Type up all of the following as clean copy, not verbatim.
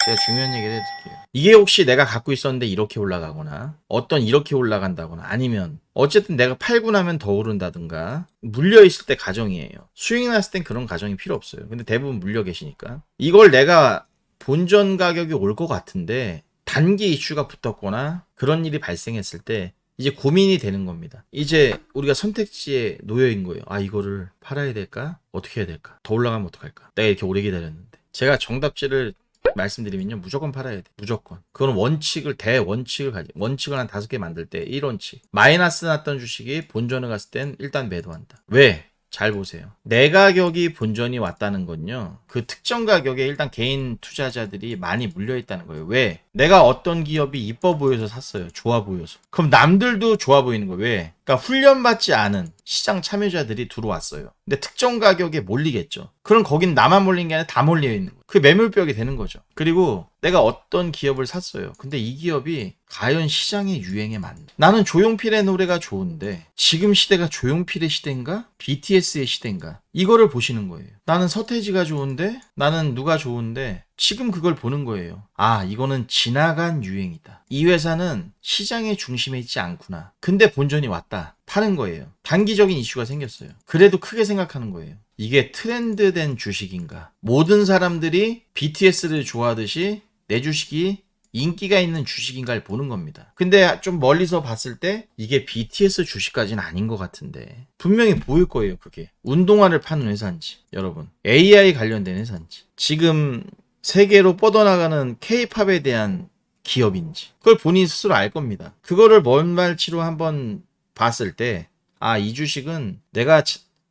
제가 중요한 얘기를 해드릴게요. 이게 혹시 내가 갖고 있었는데 이렇게 올라가거나 어떤 이렇게 올라간다거나 아니면 어쨌든 내가 팔고 나면 더 오른다든가 물려있을 때 가정이에요. 수익 났을 땐 그런 가정이 필요 없어요. 근데 대부분 물려 계시니까 이걸 내가 본전 가격이 올 것 같은데 단기 이슈가 붙었거나 그런 일이 발생했을 때 이제 고민이 되는 겁니다. 이제 우리가 선택지에 놓여있는 거예요. 아, 이거를 팔아야 될까? 어떻게 해야 될까? 더 올라가면 어떡할까? 내가 이렇게 오래 기다렸는데. 제가 정답지를 말씀드리면요, 무조건 팔아야 돼. 무조건. 그건 원칙을 한 5개 만들 때 1원칙. 마이너스 났던 주식이 본전을 갔을 땐 일단 매도한다. 왜? 잘 보세요. 내 가격이 본전이 왔다는 건요, 그 특정 가격에 일단 개인 투자자들이 많이 물려있다는 거예요. 왜? 내가 어떤 기업이 이뻐 보여서 샀어요. 좋아 보여서. 그럼 남들도 좋아 보이는 거예요. 왜? 그러니까 훈련받지 않은 시장 참여자들이 들어왔어요. 근데 특정 가격에 몰리겠죠. 그럼 거긴 나만 몰린 게 아니라 다 몰려 있는 거예요. 그게 매물벽이 되는 거죠. 그리고 내가 어떤 기업을 샀어요. 근데 이 기업이 과연 시장의 유행에 맞나? 나는 조용필의 노래가 좋은데 지금 시대가 조용필의 시대인가? BTS의 시대인가? 이거를 보시는 거예요. 나는 서태지가 좋은데, 나는 누가 좋은데 지금 그걸 보는 거예요. 아, 이거는 지나간 유행이다. 이 회사는 시장의 중심에 있지 않구나. 근데 본전이 왔다. 파는 거예요. 단기적인 이슈가 생겼어요. 그래도 크게 생각하는 거예요. 이게 트렌드된 주식인가? 모든 사람들이 BTS를 좋아하듯이 내 주식이 인기가 있는 주식인가를 보는 겁니다. 근데 좀 멀리서 봤을 때 이게 BTS 주식까지는 아닌 것 같은데 분명히 보일 거예요. 그게 운동화를 파는 회사인지, 여러분 AI 관련된 회사인지, 지금 세계로 뻗어나가는 K-팝에 대한 기업인지, 그걸 본인 스스로 알 겁니다. 그거를 먼발치로 한번 봤을 때, 아, 이 주식은 내가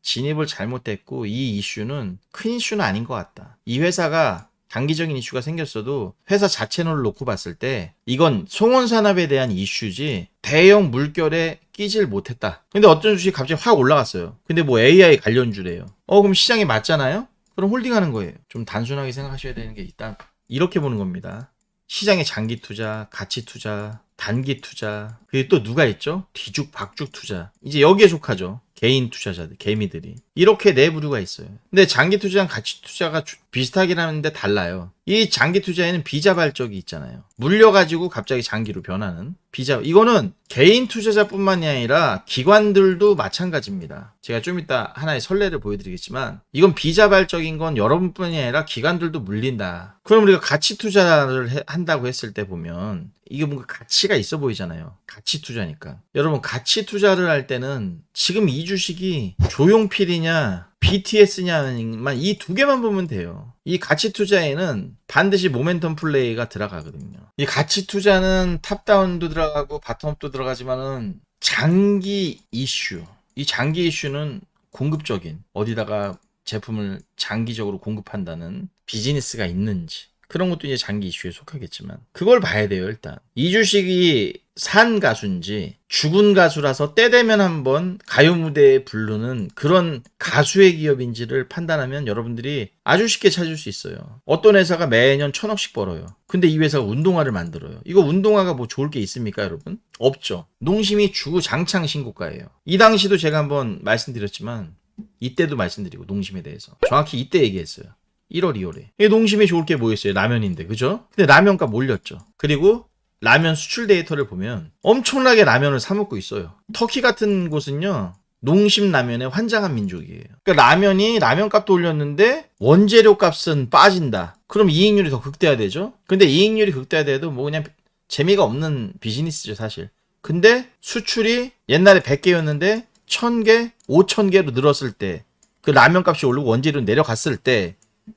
진입을 잘못했고 이 이슈는 큰 이슈는 아닌 것 같다. 이 회사가 단기적인 이슈가 생겼어도 회사 자체를 놓고 봤을 때 이건 송원산업에 대한 이슈지 대형 물결에 끼질 못했다. 근데 어떤 주식이 갑자기 확 올라갔어요. 근데 뭐 AI 관련주래요. 그럼 시장에 맞잖아요? 그럼 홀딩하는 거예요. 좀 단순하게 생각하셔야 되는 게 일단 이렇게 보는 겁니다. 시장의 장기 투자, 가치 투자, 단기 투자, 그리고 또 누가 있죠? 뒤죽박죽 투자. 이제 여기에 속하죠. 개인 투자자들, 개미들이. 이렇게 네 부류가 있어요. 근데 장기 투자랑 가치 투자가 비슷하긴 하는데 달라요. 이 장기 투자에는 비자발적이 있잖아요. 물려가지고 갑자기 장기로 변하는 이거는 개인 투자자뿐만이 아니라 기관들도 마찬가지입니다. 제가 좀 이따 하나의 선례를 보여드리겠지만 이건 비자발적인 건 여러분뿐이 아니라 기관들도 물린다. 그럼 우리가 가치 투자를 한다고 했을 때 보면 이게 뭔가 가치가 있어 보이잖아요. 가치 투자니까. 여러분 가치 투자를 할 때는 지금 이 주식이 조용필이냐 BTS냐만 이 두 개만 보면 돼요. 이 가치 투자에는 반드시 모멘텀 플레이가 들어가거든요. 이 가치 투자는 탑다운도 들어가고 바텀업도 들어가지만은 장기 이슈, 이 장기 이슈는 공급적인, 어디다가 제품을 장기적으로 공급한다는 비즈니스가 있는지, 그런 것도 이제 장기 이슈에 속하겠지만 그걸 봐야 돼요. 일단 이 주식이 산 가수인지 죽은 가수라서 때 되면 한번 가요 무대에 부르는 그런 가수의 기업인지를 판단하면 여러분들이 아주 쉽게 찾을 수 있어요. 어떤 회사가 매년 1,000억씩 벌어요. 근데 이 회사가 운동화를 만들어요. 이거 운동화가 뭐 좋을 게 있습니까, 여러분? 없죠. 농심이 주구장창 신고가예요. 이 당시도 제가 한번 말씀드렸지만 이때도 말씀드리고, 농심에 대해서 정확히 이때 얘기했어요. 1월, 2월에. 이 농심이 좋을 게 뭐 있어요? 라면인데, 그죠? 근데 라면값 몰렸죠. 그리고 라면 수출 데이터를 보면 엄청나게 라면을 사 먹고 있어요. 터키 같은 곳은요, 농심 라면에 환장한 민족이에요. 그러니까 라면이 라면값도 올렸는데 원재료 값은 빠진다. 그럼 이익률이 더 극대화되죠? 근데 이익률이 극대화돼도 뭐 그냥 재미가 없는 비즈니스죠, 사실. 근데 수출이 옛날에 100개였는데 1000개, 5000개로 늘었을 때, 그 라면 값이 오르고 원재료 내려갔을 때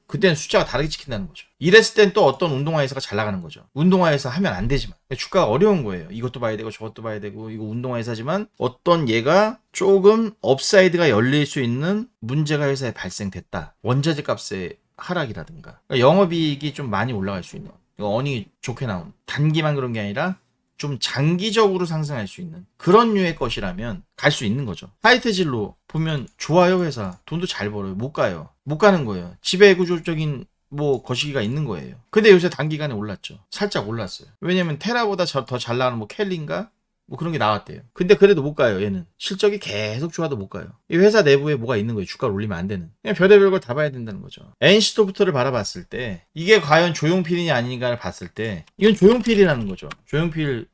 그때는 숫자가 다르게 찍힌다는 거죠. 이랬을 땐 또 어떤 운동화 회사가 잘 나가는 거죠. 운동화 회사 하면 안 되지만 주가가 어려운 거예요. 이것도 봐야 되고 저것도 봐야 되고, 이거 운동화 회사지만 어떤 얘가 조금 업사이드가 열릴 수 있는 문제가 회사에 발생됐다. 원자재 값의 하락이라든가, 그러니까 영업이익이 좀 많이 올라갈 수 있는, 이거 어닝이 좋게 나온, 단기만 그런 게 아니라 좀 장기적으로 상승할 수 있는 그런 류의 것이라면 갈 수 있는 거죠. 하이테질로 보면 좋아요, 회사. 돈도 잘 벌어요. 못 가요. 못 가는 거예요. 지배구조적인 뭐 거시기가 있는 거예요. 근데 요새 단기간에 올랐죠. 살짝 올랐어요. 왜냐면 테라보다 더 잘 나가는 뭐 켈린가 뭐 그런 게 나왔대요. 근데 그래도 못 가요, 얘는. 실적이 계속 좋아도 못 가요. 이 회사 내부에 뭐가 있는 거예요. 주가를 올리면 안 되는. 그냥 별의별 걸 다 봐야 된다는 거죠. NC소프트를 바라봤을 때 이게 과연 조용필이냐 아닌가를 봤을 때 이건 조용필이라는 거죠. 조용필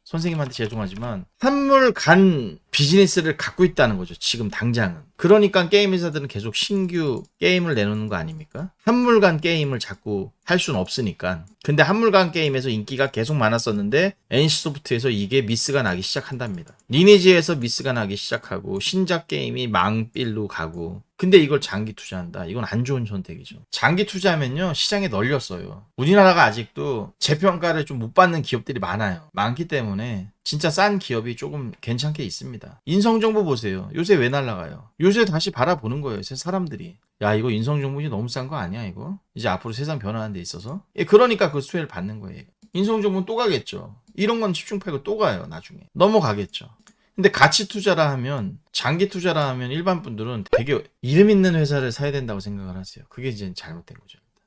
선생님한테 죄송하지만 산물 간 비즈니스를 갖고 있다는 거죠. 지금 당장은. 그러니까 게임 회사들은 계속 신규 게임을 내놓는 거 아닙니까? 한물간 게임을 자꾸 할 수는 없으니까. 근데 한물간 게임에서 인기가 계속 많았었는데 NC소프트에서 이게 미스가 나기 시작한답니다. 리니지에서 미스가 나기 시작하고 신작 게임이 망빌로 가고. 근데 이걸 장기 투자한다. 이건 안 좋은 선택이죠. 장기 투자하면요 시장에 널렸어요. 우리나라가 아직도 재평가를 좀 못 받는 기업들이 많아요. 많기 때문에 진짜 싼 기업이 조금 괜찮게 있습니다. 인성정보 보세요. 요새 왜 날라가요? 요새 다시 바라보는 거예요. 사람들이. 야, 이거 인성정보 너무 싼 거 아니야, 이거? 이제 앞으로 세상 변화하는 데 있어서. 예, 그러니까 그 수혜를 받는 거예요. 인성정보는 또 가겠죠. 이런 건 집중 팔고 또 가요, 나중에. 넘어가겠죠. 근데 가치 투자라 하면, 장기 투자라 하면 일반 분들은 되게 이름 있는 회사를 사야 된다고 생각을 하세요. 그게 이제 잘못된 거죠.